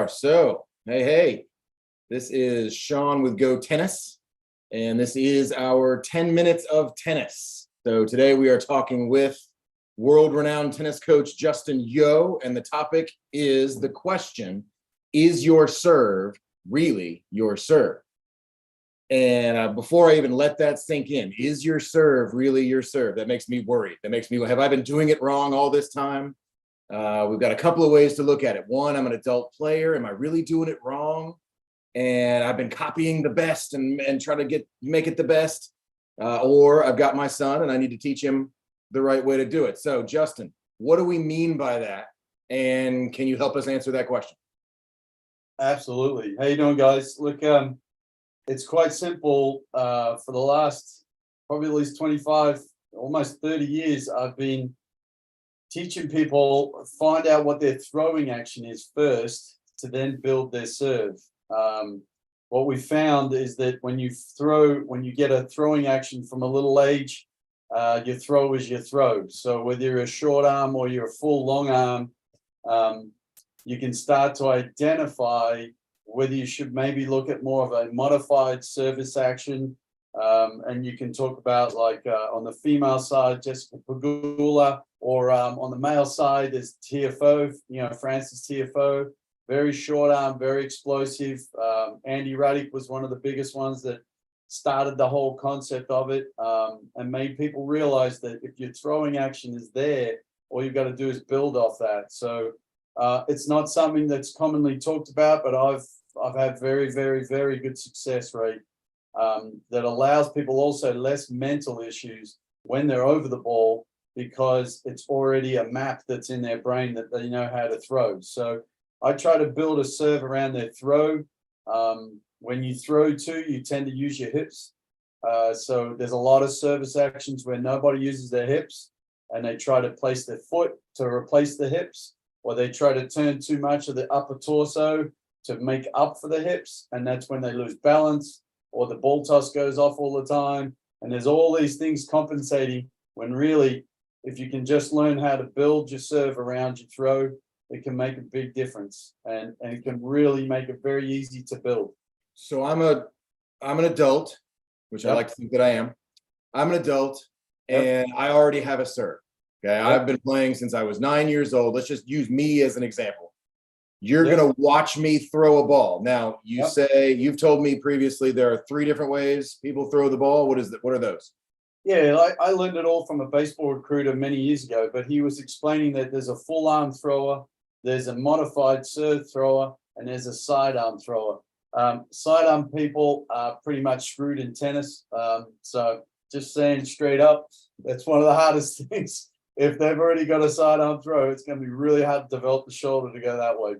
So, hey, this is Shaun with GoTennis, and this is our 10 minutes of tennis. So today we are talking with world-renowned tennis coach Justin Yeo, and the topic is the question, is your serve really your serve? And before I even let that sink in, is your serve really your serve? That makes me worried. That makes me, have I been doing it wrong all this time? We've got a couple of ways to look at it. One, I'm an adult player. Am I really doing it wrong? And I've been copying the best and try to make it the best. Or I've got my son and I need to teach him the right way to do it. So Justin, what do we mean by that? And can you help us answer that question? Absolutely. How you doing, guys? Look, it's quite simple. For the last probably at least 25, almost 30 years, I've been teaching people find out what their throwing action is first to then build their serve. What we found is that when you get a throwing action from a little age, your throw is your throw. So whether you're a short arm or you're a full long arm, you can start to identify whether you should maybe look at more of a modified service action. And you can talk about on the female side, Jessica Pegula, or on the male side, there's TFO, Francis TFO, very short arm, very explosive. Andy Roddick was one of the biggest ones that started the whole concept of it, and made people realize that if your throwing action is there, all you've got to do is build off that. So it's not something that's commonly talked about, but I've had very, very, very good success rate that allows people also less mental issues when they're over the ball, because it's already a map that's in their brain that they know how to throw. So I try to build a serve around their throw. When you throw too, you tend to use your hips. So there's a lot of service actions where nobody uses their hips and they try to place their foot to replace the hips, or they try to turn too much of the upper torso to make up for the hips. And that's when they lose balance, or the ball toss goes off all the time. And there's all these things compensating, when really, if you can just learn how to build your serve around your throw, it can make a big difference, and it can really make it very easy to build. So I'm an adult, which I like to think that I am. I'm an adult and I already have a serve. Okay. I've been playing since I was 9 years old. Let's just use me as an example. You're going to watch me throw a ball. Now you say, you've told me previously, there are 3 different ways people throw the ball. What are those? Yeah, I learned it all from a baseball recruiter many years ago, but he was explaining that there's a full arm thrower, there's a modified serve thrower, and there's a sidearm thrower. Sidearm people are pretty much screwed in tennis. So just saying straight up, that's one of the hardest things. If they've already got a sidearm throw, it's going to be really hard to develop the shoulder to go that way.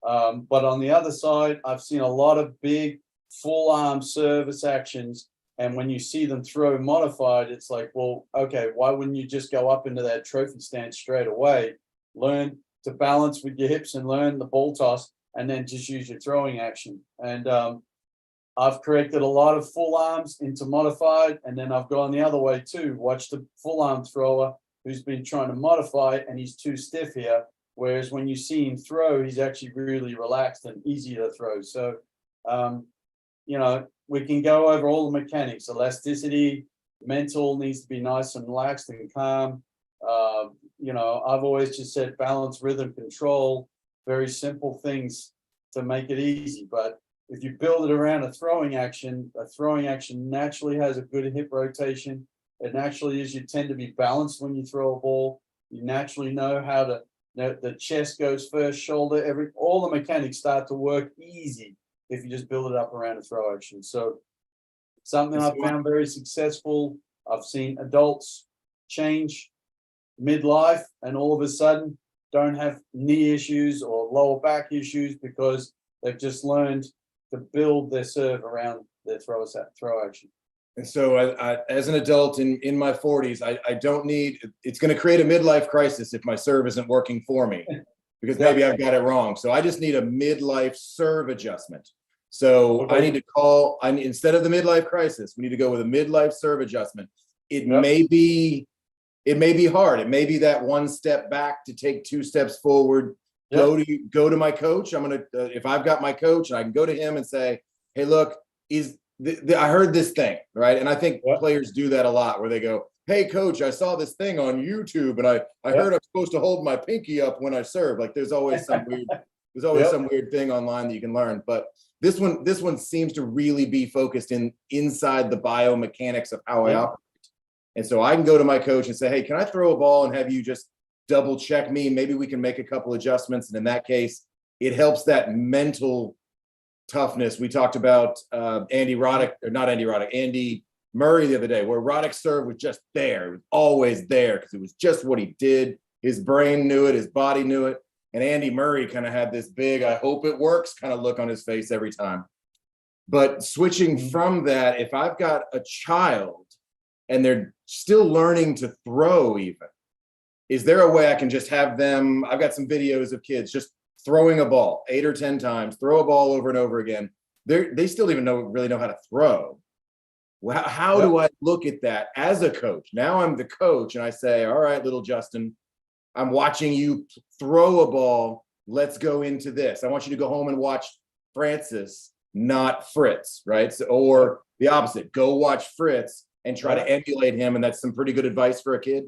But on the other side, I've seen a lot of big full arm service actions. And when you see them throw modified, it's like, well, okay, why wouldn't you just go up into that trophy stance straight away, learn to balance with your hips and learn the ball toss, and then just use your throwing action? And I've corrected a lot of full arms into modified, and then I've gone the other way too. Watch the full arm thrower who's been trying to modify, and he's too stiff here. Whereas when you see him throw, he's actually really relaxed and easy to throw. So, we can go over all the mechanics. Elasticity, mental needs to be nice and relaxed and calm. I've always just said balance, rhythm, control, very simple things to make it easy. But if you build it around a throwing action naturally has a good hip rotation. It naturally is, you tend to be balanced when you throw a ball. You naturally know how to, the chest goes first, shoulder, all the mechanics start to work easy if you just build it up around a throw action. So something I've found very successful. I've seen adults change midlife and all of a sudden don't have knee issues or lower back issues because they've just learned to build their serve around their throw action. And so as an adult in my 40s, I don't need, it's going to create a midlife crisis if my serve isn't working for me, because maybe I've got it wrong. So I just need a midlife serve adjustment. So I need to instead of the midlife crisis, we need to go with a midlife serve adjustment. It may be hard. It may be that one step back to take 2 steps forward. Yep. go to my coach. I'm gonna if I've got my coach, I can go to him and say, hey, look, I heard this thing, right? And I think Yep. players do that a lot, where they go, hey, coach, I saw this thing on YouTube, and I Yep. heard I'm supposed to hold my pinky up when I serve. Like there's always some Yep. some weird thing online that you can learn, but this one seems to really be focused inside the biomechanics of how I Yep. operate. And so I can go to my coach and say, hey, can I throw a ball and have you just double check me? Maybe we can make a couple adjustments. And in that case, it helps that mental toughness. We talked about Andy Murray the other day, where Roddick's serve was just there. It was always there because it was just what he did. His brain knew it, his body knew it. And Andy Murray kind of had this big, I hope it works kind of look on his face every time. But switching from that, if I've got a child and they're still learning to throw even, is there a way I can just have them? I've got some videos of kids just throwing a ball 8 or 10 times, throw a ball over and over again. They still even really know how to throw. How do I look at that as a coach? Now I'm the coach and I say, all right, little Justin, I'm watching you throw a ball. Let's go into this. I want you to go home and watch Francis, not Fritz, right? So, or the opposite, go watch Fritz and try to emulate him. And that's some pretty good advice for a kid.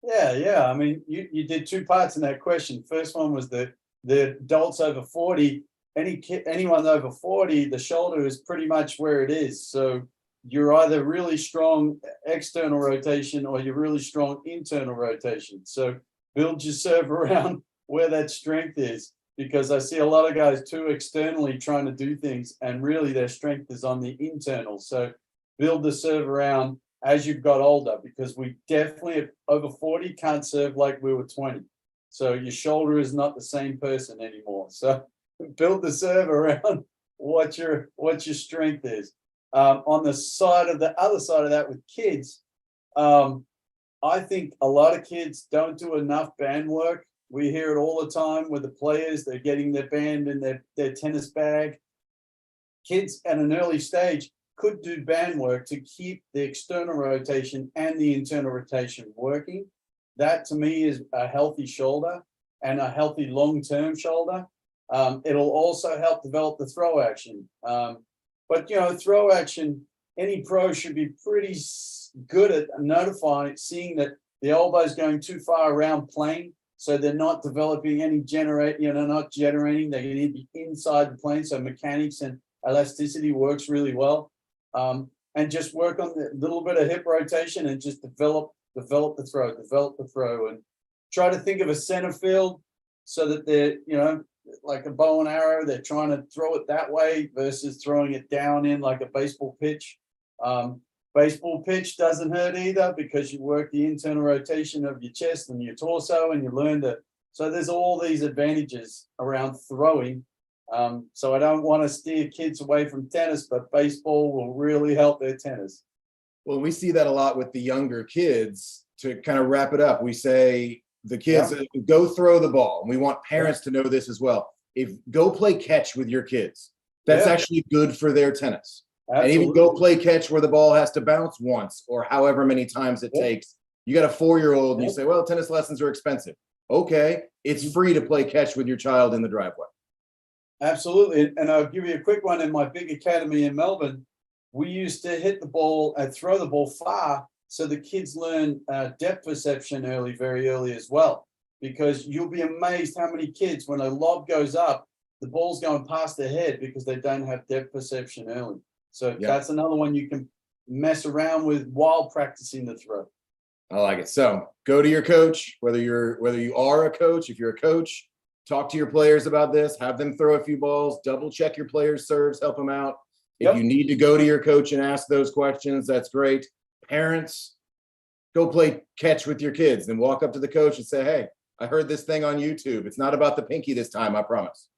Yeah. I mean, you did two parts in that question. First one was the adults over 40. Anyone over 40, the shoulder is pretty much where it is. So you're either really strong external rotation or you're really strong internal rotation. So build your serve around where that strength is, because I see a lot of guys too externally trying to do things and really their strength is on the internal. So build the serve around as you've got older, because we definitely over 40 can't serve like we were 20. So your shoulder is not the same person anymore. So build the serve around what your strength is. On the other side of that with kids, I think a lot of kids don't do enough band work. We hear it all the time with the players. They're getting their band in their tennis bag. Kids at an early stage could do band work to keep the external rotation and the internal rotation working. That to me is a healthy shoulder and a healthy long-term shoulder. It'll also help develop the throw action. But throw action, any pro should be pretty good at seeing that the elbow's going too far around plane, so they're not developing any not generating. They need to be inside the plane, so mechanics and elasticity works really well. And just work on the little bit of hip rotation and just develop the throw, and try to think of a center field so that they're, like a bow and arrow, they're trying to throw it that way versus throwing it down in like a baseball pitch. Baseball pitch doesn't hurt either, because you work the internal rotation of your chest and your torso, and you learn to. So there's all these advantages around throwing. So I don't want to steer kids away from tennis, but baseball will really help their tennis. Well, we see that a lot with the younger kids. To kind of wrap it up, we say the kids go throw the ball. And we want parents to know this as well. Go play catch with your kids. That's actually good for their tennis. Absolutely. And even go play catch where the ball has to bounce once or however many times it takes. You got a 4-year-old and you say, well, tennis lessons are expensive. Okay, it's free to play catch with your child in the driveway. Absolutely. And I'll give you a quick one. In my big academy in Melbourne, we used to hit the ball and throw the ball far, so the kids learn depth perception very early as well. Because you'll be amazed how many kids, when a lob goes up, the ball's going past their head because they don't have depth perception early. So that's another one you can mess around with while practicing the throw. I like it. So go to your coach, whether you are a coach, if you're a coach, talk to your players about this, have them throw a few balls, double check your players' serves, help them out. If you need to go to your coach and ask those questions, that's great. Parents, go play catch with your kids, then walk up to the coach and say, hey, I heard this thing on YouTube. It's not about the pinky this time, I promise.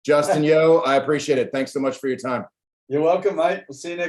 Justin Yeo, I appreciate it. Thanks so much for your time. You're welcome, mate. We'll see you next